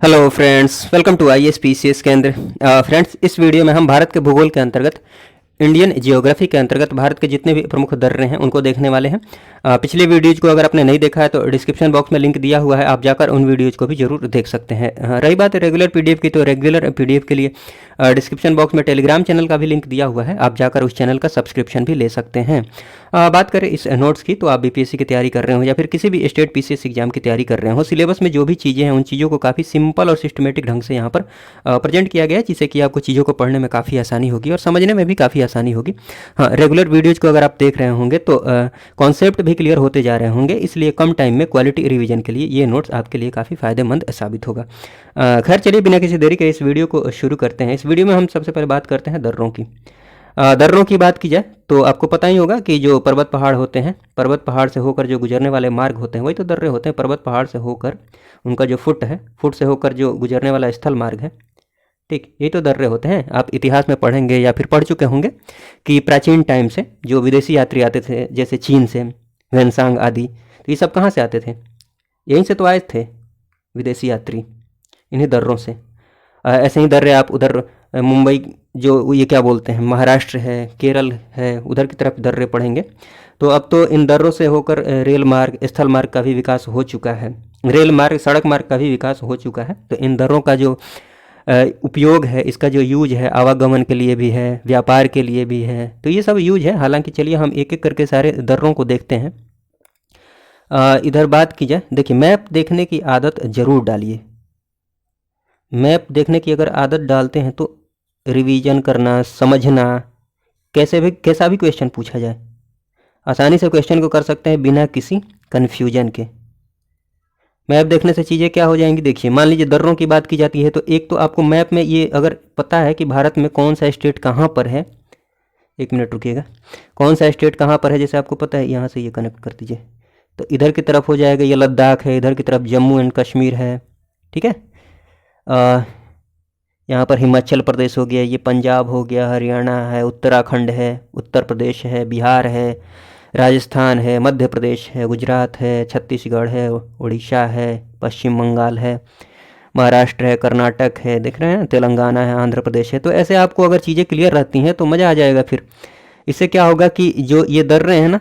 Hello friends, welcome to ISPCS केंद्र। Friends, इस video में हम भारत के भूगोल के अंतर्गत इंडियन जियोग्राफी के अंतर्गत भारत के जितने भी प्रमुख दर्रे हैं उनको देखने वाले हैं। पिछले वीडियोज़ को अगर आपने नहीं देखा है तो डिस्क्रिप्शन बॉक्स में लिंक दिया हुआ है, आप जाकर उन वीडियोज़ को भी जरूर देख सकते हैं। रही बात रेगुलर PDF की, तो रेगुलर PDF के लिए डिस्क्रिप्शन बॉक्स में टेलीग्राम चैनल का भी लिंक दिया हुआ है, आप जाकर उस चैनल का सब्सक्रिप्शन भी ले सकते हैं। बात करें इस नोट्स की, तो आप BPSC की तैयारी कर रहे हो या फिर किसी भी स्टेट PCS एग्जाम की तैयारी कर रहे हो, सिलेबस में जो भी चीज़ें हैं उन चीज़ों को काफ़ी सिंपल और सिस्टमेटिक ढंग से यहाँ पर प्रेजेंट किया गया है, जिससे कि आपको चीज़ों को पढ़ने में काफ़ी आसानी होगी और समझने में भी काफ़ी आसानी होगी। हाँ, रेगुलर वीडियोज़ को अगर आप देख रहे होंगे तो कॉन्सेप्ट भी क्लियर होते जा रहे होंगे, इसलिए कम टाइम में क्वालिटी रिवीजन के लिए ये नोट्स आपके लिए काफ़ी फ़ायदेमंद साबित होगा। खैर चलिए, बिना किसी देरी के इस वीडियो को शुरू करते हैं। इस वीडियो में हम सबसे पहले बात करते हैं दर्रों की। दर्रों की बात की जाए तो आपको पता ही होगा कि जो पर्वत पहाड़ होते हैं, पर्वत पहाड़ से होकर जो गुजरने वाले मार्ग होते हैं वही तो दर्रे होते हैं। पर्वत पहाड़ से होकर उनका जो फुट है, फुट से होकर जो गुजरने वाला स्थल मार्ग है, ठीक, ये तो दर्रे होते हैं। आप इतिहास में पढ़ेंगे या फिर पढ़ चुके होंगे कि प्राचीन टाइम से जो विदेशी यात्री आते थे, जैसे चीन से, वेनसांग आदि, तो ये सब कहाँ से आते थे? यहीं से तो आए थे विदेशी यात्री, इन्हीं दर्रों से। ऐसे ही दर्रे आप उधर मुंबई, जो ये क्या बोलते हैं, महाराष्ट्र है, केरल है, उधर की तरफ दर्रे पढ़ेंगे। तो अब तो इन दर्रों से होकर रेल मार्ग, स्थल मार्ग का भी विकास हो चुका है, रेल मार्ग, सड़क मार्ग का भी विकास हो चुका है। तो इन दर्रों का जो उपयोग है, इसका जो यूज है, आवागमन के लिए भी है, व्यापार के लिए भी है, तो ये सब यूज है। हालांकि चलिए हम एक एक करके सारे दर्रों को देखते हैं। इधर बात की जाए, देखिए मैप देखने की आदत जरूर डालिए। मैप देखने की अगर आदत डालते हैं तो रिवीजन करना, समझना, कैसा भी क्वेश्चन पूछा जाए आसानी से क्वेश्चन को कर सकते हैं बिना किसी कन्फ्यूजन के। मैप देखने से चीज़ें क्या हो जाएंगी, देखिए मान लीजिए दर्रों की बात की जाती है तो एक तो आपको मैप में ये अगर पता है कि भारत में कौन सा स्टेट कहाँ पर है, एक मिनट रुकिएगा, कौन सा स्टेट कहाँ पर है, जैसे आपको पता है, यहाँ से ये कनेक्ट कर दीजिए तो इधर की तरफ हो जाएगा, ये लद्दाख है, इधर की तरफ जम्मू एंड कश्मीर है, ठीक है। यहाँ पर हिमाचल प्रदेश हो गया, ये पंजाब हो गया, हरियाणा है, उत्तराखंड है, उत्तर प्रदेश है, बिहार है, राजस्थान है, मध्य प्रदेश है, गुजरात है, छत्तीसगढ़ है, उड़ीसा है, पश्चिम बंगाल है, महाराष्ट्र है, कर्नाटक है, देख रहे हैं, तेलंगाना है, आंध्र प्रदेश है। तो ऐसे आपको अगर चीज़ें क्लियर रहती हैं तो मज़ा आ जाएगा। फिर इससे क्या होगा कि जो ये दर्रे हैं ना,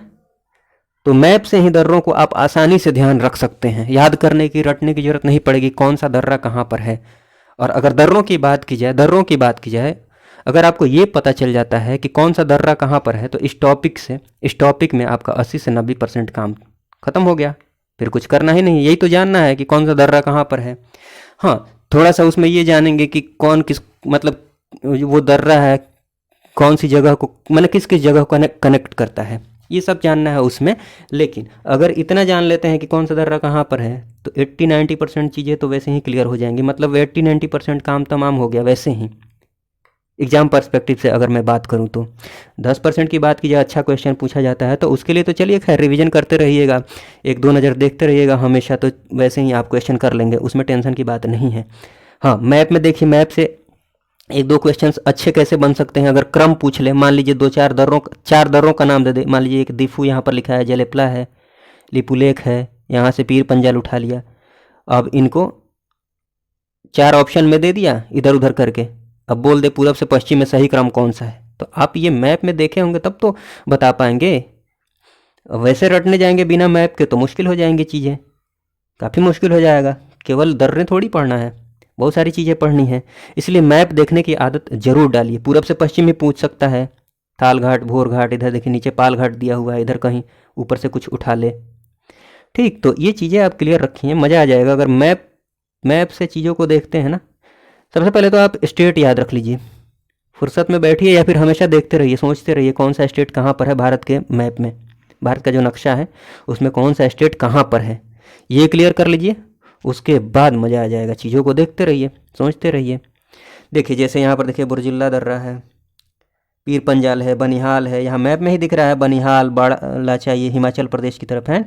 तो मैप से ही दर्रों को आप आसानी से ध्यान रख सकते हैं, याद करने की, रटने की जरूरत नहीं पड़ेगी कौन सा दर्रा कहाँ पर है। और अगर दर्रों की बात की जाए, अगर आपको ये पता चल जाता है कि कौन सा दर्रा कहाँ पर है, तो इस टॉपिक में आपका 80 से 90% काम खत्म हो गया। फिर कुछ करना ही नहीं, यही तो जानना है कि कौन सा दर्रा कहाँ पर है। हाँ, थोड़ा सा उसमें ये जानेंगे कि कौन किस, मतलब वो दर्रा है कौन सी जगह को, मतलब किस किस जगह को कनेक्ट करता है, ये सब जानना है उसमें। लेकिन अगर इतना जान लेते हैं कि कौन सा दर्रा कहाँ पर है तो 80-90% चीज़ें तो वैसे ही क्लियर हो जाएंगी। मतलब 80-90% काम तमाम हो गया वैसे ही। एग्जाम पर्सपेक्टिव से अगर मैं बात करूं तो 10% की बात की जाए, अच्छा क्वेश्चन पूछा जाता है तो उसके लिए तो चलिए खैर रिवीजन करते रहिएगा, एक दो नज़र देखते रहिएगा हमेशा, तो वैसे ही आप क्वेश्चन कर लेंगे, उसमें टेंशन की बात नहीं है। हाँ, मैप में देखिए, मैप से एक दो क्वेश्चंस अच्छे कैसे बन सकते हैं। अगर क्रम पूछ ले, मान लीजिए चार दर्रों का नाम दे दे, मान लीजिए एक दीफू यहाँ पर लिखा है, जलेपला है, लिपुलेख है, यहाँ से पीर पंजाल उठा लिया। अब इनको 4 ऑप्शन में दे दिया इधर उधर करके, अब बोल दे पूरब से पश्चिम में सही क्रम कौन सा है, तो आप ये मैप में देखे होंगे तब तो बता पाएंगे। वैसे रटने जाएंगे बिना मैप के तो मुश्किल हो जाएंगी चीज़ें, काफ़ी मुश्किल हो जाएगा। केवल दर्रे थोड़ी पढ़ना है, बहुत सारी चीज़ें पढ़नी है, इसलिए मैप देखने की आदत जरूर डालिए। पूरब से पश्चिम भी पूछ सकता है, ताल घाट, भोर घाट, इधर देखिए नीचे पाल घाट दिया हुआ है, इधर कहीं ऊपर से कुछ उठा ले, ठीक। तो ये चीज़ें आप क्लियर रखिए, मज़ा आ जाएगा अगर मैप से चीज़ों को देखते हैं ना। सबसे पहले तो आप स्टेट याद रख लीजिए, फुर्सत में बैठिए या फिर हमेशा देखते रहिए, सोचते रहिए कौन सा स्टेट कहाँ पर है भारत के मैप में, भारत का जो नक्शा है उसमें कौन सा स्टेट कहाँ पर है, ये क्लियर कर लीजिए। उसके बाद मज़ा आ जाएगा, चीज़ों को देखते रहिए, सोचते रहिए। देखिए जैसे यहाँ पर देखिए बुरजिल्ला दर्रा है, पीर पंजाल है, बनिहाल है, यहाँ मैप में ही दिख रहा है, बनिहाल, बाड़ालाचा, ये हिमाचल प्रदेश की तरफ है,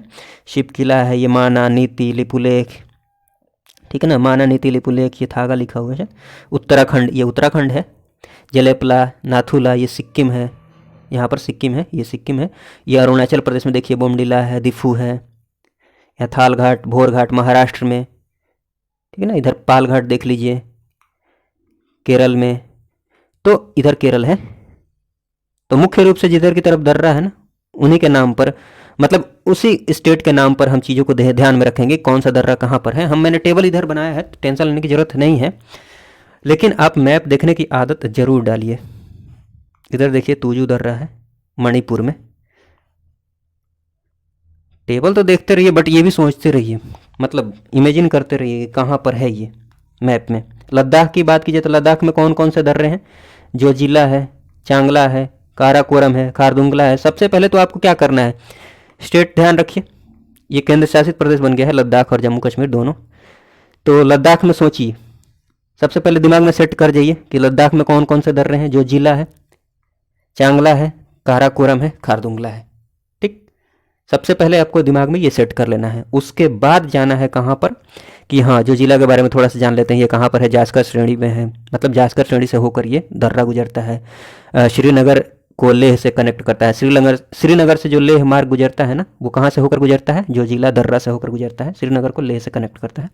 शिप किला है, ये माना, नीति, लिपुलेख, ठीक है ना, माना, नीति, लिपुलेख, ये थागा लिखा हुआ है, उत्तराखंड, ये उत्तराखंड है, जलेपला, नाथुला, ये सिक्किम है, यहाँ पर सिक्किम है, ये सिक्किम है, ये अरुणाचल प्रदेश में देखिए बोमडिला है, दिफू है, यहाँ थाल घाट, भोर घाट महाराष्ट्र में, ठीक है ना। इधर पालघाट देख लीजिए केरल में, तो इधर केरल है। तो मुख्य रूप से जिधर की तरफ दर्रा है ना, उन्हीं के नाम पर, मतलब उसी स्टेट के नाम पर हम चीज़ों को ध्यान में रखेंगे कौन सा दर्रा कहाँ पर है। मैंने टेबल इधर बनाया है, टेंशन लेने की ज़रूरत नहीं है, लेकिन आप मैप देखने की आदत ज़रूर डालिए। इधर देखिए तूजू दर्रा है मणिपुर में। टेबल तो देखते रहिए, बट ये भी सोचते रहिए, मतलब इमेजिन करते रहिए कहाँ पर है ये मैप में। लद्दाख की बात कीजिए तो लद्दाख में कौन कौन से दर्रे हैं? जोजिला है, चांगला है, काराकोरम है, खारदुंगला है। सबसे पहले तो आपको क्या करना है, स्टेट ध्यान रखिए, ये केंद्र शासित प्रदेश बन गया है लद्दाख और जम्मू कश्मीर दोनों। तो लद्दाख में सोचिए, सबसे पहले दिमाग में सेट कर जाइए कि लद्दाख में कौन कौन से दर्रे हैं। जोजिला है, चांगला है, काराकोरम है, खारदुंगला है। ठीक, सबसे पहले आपको दिमाग में ये सेट कर लेना है। उसके बाद जाना है कहाँ पर कि हाँ, जो जिला के बारे में थोड़ा सा जान लेते हैं। ये कहाँ पर है? जास्कर श्रेणी में है, मतलब जास्कर श्रेणी से होकर ये दर्रा गुजरता है। श्रीनगर को लेह से कनेक्ट करता है। श्रीनगर से जो लेह मार्ग गुजरता है ना, वो कहाँ से होकर गुजरता है? जो जिला दर्रा से होकर गुजरता है, श्रीनगर को लेह से कनेक्ट करता है।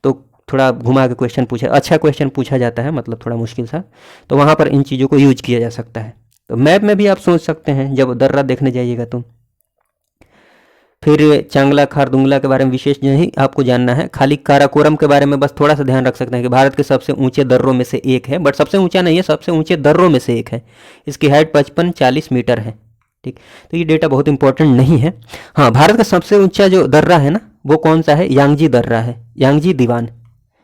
तो थोड़ा घुमा के क्वेश्चन पूछा, अच्छा क्वेश्चन पूछा जाता है, मतलब थोड़ा मुश्किल सा, तो वहाँ पर इन चीज़ों को यूज किया जा सकता है। तो मैप में भी आप सोच सकते हैं जब दर्रा देखने जाइएगा तो। फिर चांगला खारदुंगला के बारे में विशेष नहीं आपको जानना है, खाली काराकोरम के बारे में बस थोड़ा सा ध्यान रख सकते हैं कि भारत के सबसे ऊंचे दर्रों में से एक है, बट सबसे ऊंचा नहीं है, सबसे ऊंचे दर्रों में से एक है। इसकी हाइट 55-40 मीटर है। ठीक, तो ये डेटा बहुत इंपॉर्टेंट नहीं है। हाँ, भारत का सबसे ऊंचा जो दर्रा है ना, वो कौन सा है? यांगजी दर्रा है, यांगजी दीवान।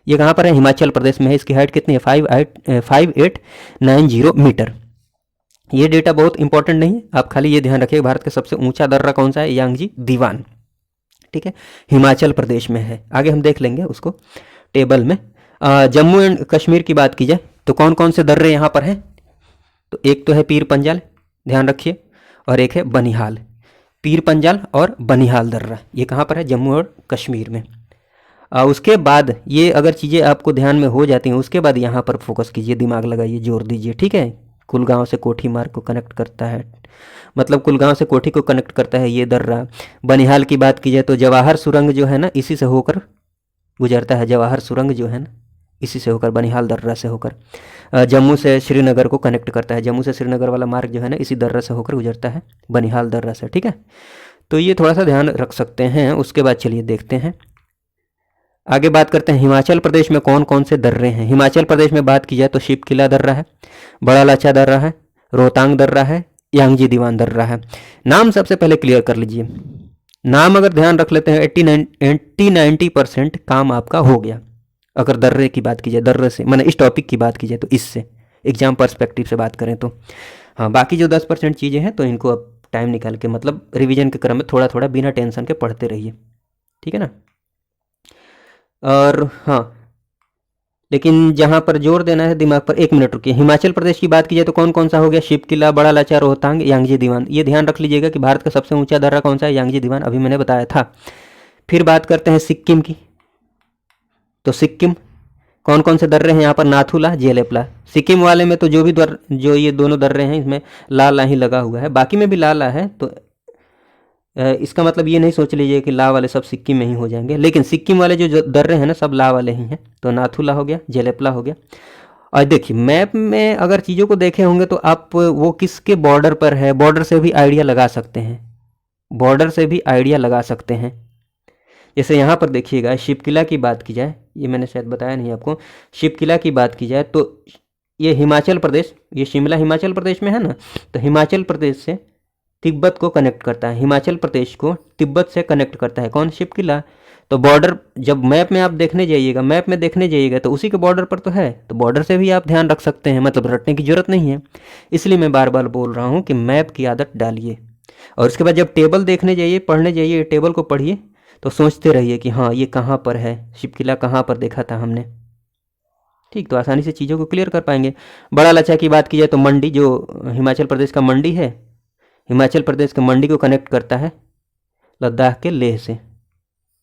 ये कहाँ पर है? हिमाचल प्रदेश में है। इसकी हाइट कितनी है? 5890 मीटर। ये डेटा बहुत इंपॉर्टेंट नहीं है, आप खाली ये ध्यान रखिए भारत का सबसे ऊंचा दर्रा कौन सा है? यांगजी दीवान। ठीक है, हिमाचल प्रदेश में है। आगे हम देख लेंगे उसको टेबल में। जम्मू एंड कश्मीर की बात की जाए तो कौन कौन से दर्रे यहाँ पर हैं? तो एक तो है पीर पंजाल, ध्यान रखिए, और एक है बनिहाल। पीर पंजाल और बनिहाल दर्रा, ये कहाँ पर है? जम्मू और कश्मीर में। उसके बाद ये अगर चीज़ें आपको ध्यान में हो जाती हैं, उसके बाद यहाँ पर फोकस कीजिए, दिमाग लगाइए, जोर दीजिए। ठीक है, कुलगांव से कोठी मार्ग को कनेक्ट करता है, मतलब कुलगांव से कोठी को कनेक्ट करता है ये दर्रा। बनिहाल की बात की जाए तो जवाहर सुरंग जो है ना, इसी से होकर गुजरता है। जवाहर सुरंग जो है ना, इसी से होकर, बनिहाल दर्रा से होकर जम्मू से श्रीनगर को कनेक्ट करता है। जम्मू से श्रीनगर वाला मार्ग जो है ना, इसी दर्रा से होकर गुजरता है, बनिहाल दर्रा से। ठीक है, तो ये थोड़ा सा ध्यान रख सकते हैं। उसके बाद चलिए देखते हैं, आगे बात करते हैं हिमाचल प्रदेश में कौन कौन से दर्रे हैं। हिमाचल प्रदेश में बात की जाए तो शिपकिला दर्रा है, बड़ा लाचा दर्रा है, रोहतांग दर्रा है, यांगजी दीवान दर्रा है। नाम सबसे पहले क्लियर कर लीजिए। नाम अगर ध्यान रख लेते हैं 80-90% काम आपका हो गया। अगर दर्रे की बात की जाए, दर्रे से मैंने इस टॉपिक की बात की जाए तो, इससे एग्जाम पर्सपेक्टिव से बात करें तो हाँ, बाकी जो 10% चीज़ें हैं तो इनको अब टाइम निकाल के, मतलब रिविजन के क्रम में थोड़ा थोड़ा बिना टेंशन के पढ़ते रहिए। ठीक है ना। और हाँ, लेकिन जहाँ पर जोर देना है दिमाग पर, 1 मिनट रुकिए। हिमाचल प्रदेश की बात की जाए तो कौन कौन सा हो गया? शिपकिला, बड़ा लाचा, रोहतांग, यांगजी दीवान। ये ध्यान रख लीजिएगा कि भारत का सबसे ऊंचा दर्रा कौन सा है? यांगजी दीवान, अभी मैंने बताया था। फिर बात करते हैं सिक्किम की, तो सिक्किम कौन कौन से दर्रे हैं यहाँ पर? नाथुला, जेलेपला। सिक्किम वाले में तो जो ये दोनों दर्रे हैं, इसमें ला ही लगा हुआ है, बाकी में भी ला है। तो इसका मतलब ये नहीं सोच लीजिए कि ला वाले सब सिक्किम में ही हो जाएंगे, लेकिन सिक्किम वाले जो दर्रे हैं ना, सब ला वाले ही हैं। तो नाथुला हो गया, जेलेपला हो गया। और देखिए मैप में अगर चीज़ों को देखे होंगे तो आप वो किसके बॉर्डर पर है, बॉर्डर से भी आइडिया लगा सकते हैं, बॉर्डर से भी आइडिया लगा सकते हैं। जैसे यहाँ पर देखिएगा, शिपकिला की बात की जाए, ये मैंने शायद बताया नहीं आपको, शिपकिला की बात की जाए तो ये हिमाचल प्रदेश, ये शिमला हिमाचल प्रदेश में है ना, तो हिमाचल प्रदेश से तिब्बत को कनेक्ट करता है, हिमाचल प्रदेश को तिब्बत से कनेक्ट करता है। कौन? शिपकिला। तो बॉर्डर जब मैप में आप देखने जाइएगा, मैप में देखने जाइएगा तो उसी के बॉर्डर पर तो है, तो बॉर्डर से भी आप ध्यान रख सकते हैं, मतलब रटने की जरूरत नहीं है। इसलिए मैं बार बार बोल रहा हूँ कि मैप की आदत डालिए, और उसके बाद जब टेबल देखने जाइए, पढ़ने जाइए, टेबल को पढ़िए तो सोचते रहिए कि हाँ ये कहाँ पर है, शिपकिला कहाँ पर देखा था हमने। ठीक, तो आसानी से चीज़ों को क्लियर कर पाएंगे। बड़ा लाचा की बात की जाए तो मंडी, जो हिमाचल प्रदेश का मंडी है, हिमाचल प्रदेश के मंडी को कनेक्ट करता है लद्दाख के लेह से।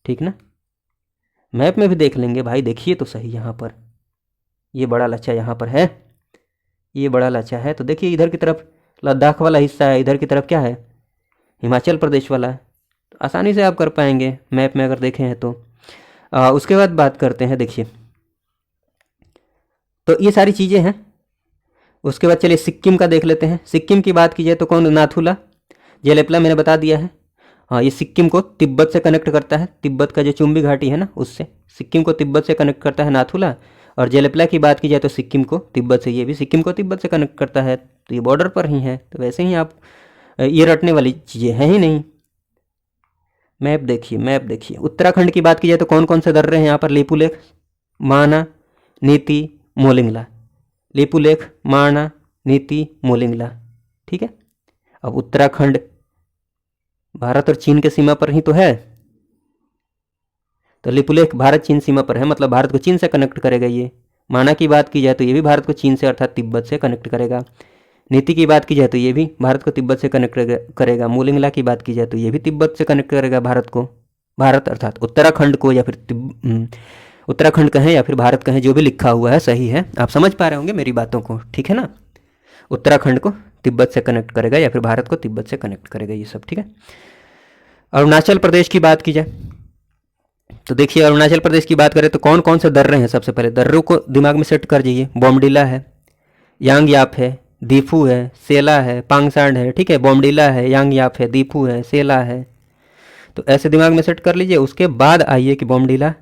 ठीक ना, मैप में भी देख लेंगे भाई, देखिए तो सही, यहाँ पर ये बड़ा लाचा यहाँ पर है, ये बड़ा लाचा है। तो देखिए इधर की तरफ लद्दाख वाला हिस्सा है, इधर की तरफ क्या है? हिमाचल प्रदेश वाला है। तो आसानी से आप कर पाएंगे मैप में अगर देखें हैं तो। उसके बाद बात करते हैं, देखिए तो ये सारी चीज़ें हैं। उसके बाद चलिए सिक्किम का देख लेते हैं। सिक्किम की बात की जाए तो कौन, नाथुला। जेलेपला मैंने बता दिया है। हाँ, ये सिक्किम को तिब्बत से कनेक्ट करता है, तिब्बत का जो चुंबी घाटी है ना उससे सिक्किम को तिब्बत से कनेक्ट करता है नाथुला। और जेलेपला की बात की जाए तो सिक्किम को तिब्बत से, ये भी सिक्किम को तिब्बत से कनेक्ट करता है, तो ये बॉर्डर पर ही है। तो वैसे ही आप ये रटने वाली चीज़ें हैं ही नहीं। मैप देखिए, मैप देखिए। उत्तराखंड की बात की जाए तो कौन कौन से दर्रे हैं यहाँ पर, लिपुलेख, माना, नीति, मोलिंगला। लिपुलेख, माना, नीति, मोलिंगला। ठीक है। अब उत्तराखंड भारत और चीन के सीमा पर ही तो है, तो लिपुलेख भारत चीन सीमा पर है, मतलब भारत को चीन से कनेक्ट करेगा ये। माना की बात की जाए तो ये भी भारत को चीन से अर्थात तिब्बत से कनेक्ट करेगा। नीति की बात की जाए तो ये भी भारत को तिब्बत से कनेक्ट करेगा। मोलिंगला की बात की जाए तो ये भी तिब्बत से कनेक्ट करेगा भारत को, भारत अर्थात उत्तराखंड को, या फिर उत्तराखंड कहें या फिर भारत कहें, जो भी लिखा हुआ है सही है। आप समझ पा रहे होंगे मेरी बातों को, ठीक है ना। उत्तराखंड को तिब्बत से कनेक्ट करेगा या फिर भारत को तिब्बत से कनेक्ट करेगा, ये सब ठीक है। अरुणाचल प्रदेश की बात की जाए तो देखिए, अरुणाचल प्रदेश की बात करें तो कौन कौन से दर्रे हैं। सबसे पहले दर्रों को दिमाग में सेट कर जाइए। बोमडिला है, यांगयाप है, दीफू है, सेला है, पांगसांड है, ठीक है। बोमडिला है, यांगयाप है, दीफू है, सेला है, तो ऐसे दिमाग में सेट कर लीजिए। उसके बाद आइए कि बोमडिला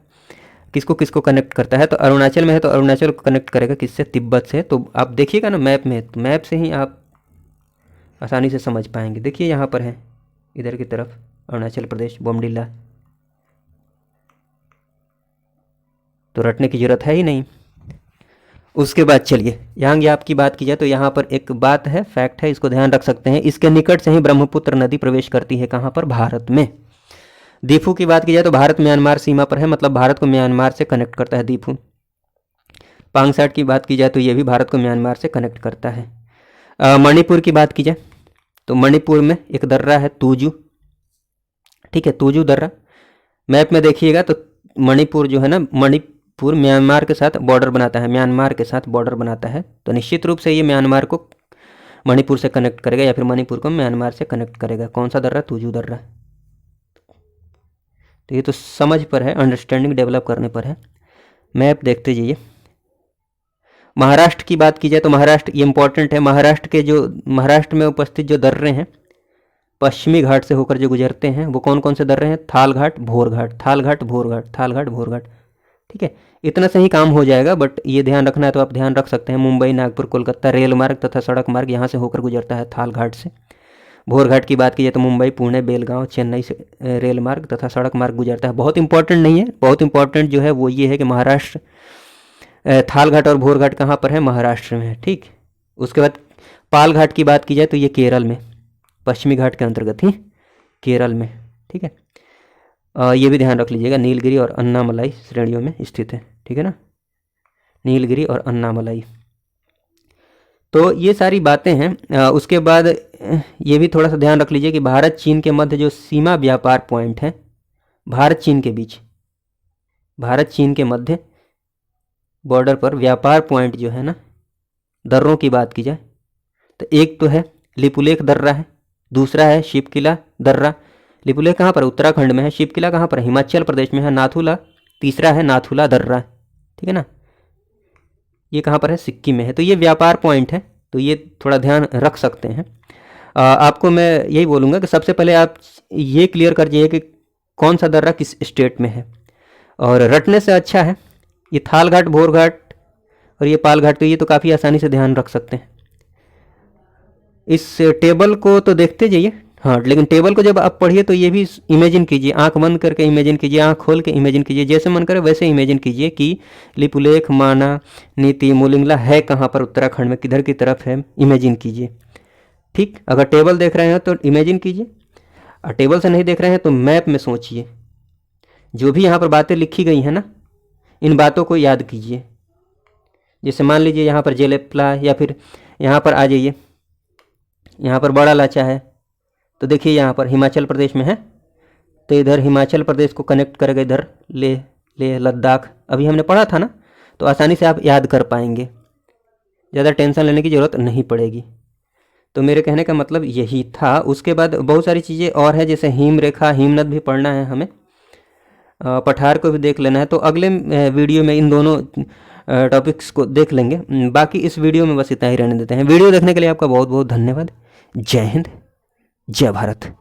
किसको किसको कनेक्ट करता है, तो अरुणाचल में है तो अरुणाचल को कनेक्ट करेगा किससे, तिब्बत से। तो आप देखिएगा ना मैप में, तो मैप से ही आप आसानी से समझ पाएंगे। देखिए यहाँ पर है इधर की तरफ अरुणाचल प्रदेश, बोमडिला, तो रटने की जरूरत है ही नहीं। उसके बाद चलिए यांगयाप की बात की जाए तो यहाँ पर एक बात है, फैक्ट है, इसको ध्यान रख सकते हैं। इसके निकट से ही ब्रह्मपुत्र नदी प्रवेश करती है, कहाँ पर, भारत में। दीफू की बात की जाए तो भारत म्यांमार सीमा पर है, मतलब भारत को म्यांमार से कनेक्ट करता है दीफू। पांगसाट की बात की जाए तो ये भी भारत को म्यांमार से कनेक्ट करता है। मणिपुर की बात की जाए तो मणिपुर में एक दर्रा है तूजू, ठीक है, तूजू दर्रा। मैप में देखिएगा तो मणिपुर जो है ना, मणिपुर म्यांमार के साथ बॉर्डर बनाता है, म्यांमार के साथ बॉर्डर बनाता है, तो निश्चित रूप से ये म्यांमार को मणिपुर से कनेक्ट करेगा या फिर मणिपुर को म्यांमार से कनेक्ट करेगा। कौन सा दर्रा, तूजू दर्रा। तो ये तो समझ पर है, अंडरस्टैंडिंग डेवलप करने पर है। मैप देखते जाइए। महाराष्ट्र की बात की जाए तो महाराष्ट्र ये इंपॉर्टेंट है। महाराष्ट्र में उपस्थित जो दर्रे हैं पश्चिमी घाट से होकर जो गुजरते हैं, वो कौन कौन से दर्रे हैं, थाल घाट, भोर घाट, थाल घाट, भोर घाट, थाल घाट, भोर घाट, ठीक है। इतना से ही काम हो जाएगा, बट ये ध्यान रखना है तो आप ध्यान रख सकते हैं। मुंबई, नागपुर, कोलकाता रेल मार्ग तथा सड़क मार्ग यहाँ से होकर गुजरता है थाल घाट से। भोर घाट की बात की जाए तो मुंबई, पुणे, बेलगांव, चेन्नई से रेल मार्ग तथा सड़क मार्ग गुजरता है। बहुत इंपॉर्टेंट नहीं है, बहुत इंपॉर्टेंट जो है वो ये है कि महाराष्ट्र, थाल घाट और भोर घाट कहाँ पर है, महाराष्ट्र में है, ठीक। उसके बाद पाल घाट की बात की जाए तो ये केरल में, पश्चिमी घाट के अंतर्गत ही केरल में, ठीक है। ये भी ध्यान रख लीजिएगा, नीलगिरी और अन्नामलाई श्रेणियों में स्थित है, ठीक है ना, नीलगिरी और अन्नामलाई। तो ये सारी बातें हैं। उसके बाद ये भी थोड़ा सा ध्यान रख लीजिए कि भारत चीन के मध्य जो सीमा व्यापार पॉइंट है, भारत चीन के बीच, भारत चीन के मध्य बॉर्डर पर व्यापार पॉइंट जो है ना, दर्रों की बात की जाए तो एक तो है लिपुलेख दर्रा है, दूसरा है शिवकिला दर्रा। लिपुलेख कहाँ पर, उत्तराखंड में है। शिवकिला कहाँ पर, हिमाचल प्रदेश में है। नाथुला, तीसरा है नाथुला दर्रा, ठीक है ना, ये कहाँ पर है, सिक्किम में है। तो ये व्यापार पॉइंट है, तो ये थोड़ा ध्यान रख सकते हैं। आपको मैं यही बोलूँगा कि सबसे पहले आप ये क्लियर कर जाइए कि कौन सा दर्रा किस स्टेट में है, और रटने से अच्छा है ये थाल घाट, भोर घाट और ये पाल घाट, तो ये तो काफ़ी आसानी से ध्यान रख सकते हैं। इस टेबल को तो देखते जाइए, हाँ, लेकिन टेबल को जब आप पढ़िए तो ये भी इमेजिन कीजिए, आंख बंद करके इमेजिन कीजिए, आंख खोल के इमेजिन कीजिए, जैसे मन करे वैसे इमेजिन कीजिए कि लिपुलेख, माना, नीति, मोलिंगला है कहाँ पर, उत्तराखंड में किधर की तरफ है, इमेजिन कीजिए, ठीक। अगर टेबल देख रहे हैं तो इमेजिन कीजिए, और टेबल से नहीं देख रहे हैं तो मैप में सोचिए। जो भी यहाँ पर बातें लिखी गई हैं ना, इन बातों को याद कीजिए। जैसे मान लीजिए यहाँ पर जेलेपला, या फिर यहाँ पर आ जाइए, यहाँ पर बड़ा लाचा है, तो देखिए यहाँ पर हिमाचल प्रदेश में है, तो इधर हिमाचल प्रदेश को कनेक्ट करेगा इधर ले लद्दाख, अभी हमने पढ़ा था ना, तो आसानी से आप याद कर पाएंगे, ज़्यादा टेंशन लेने की ज़रूरत नहीं पड़ेगी। तो मेरे कहने का मतलब यही था। उसके बाद बहुत सारी चीज़ें और है, जैसे हिम रेखा, हिमनद भी पढ़ना है हमें। पठार को भी देख लेना है। तो अगले वीडियो में इन दोनों टॉपिक्स को देख लेंगे। बाकी इस वीडियो में बस इतना ही रहने देते हैं। वीडियो देखने के लिए आपका बहुत बहुत धन्यवाद। जय हिंद, जय भारत।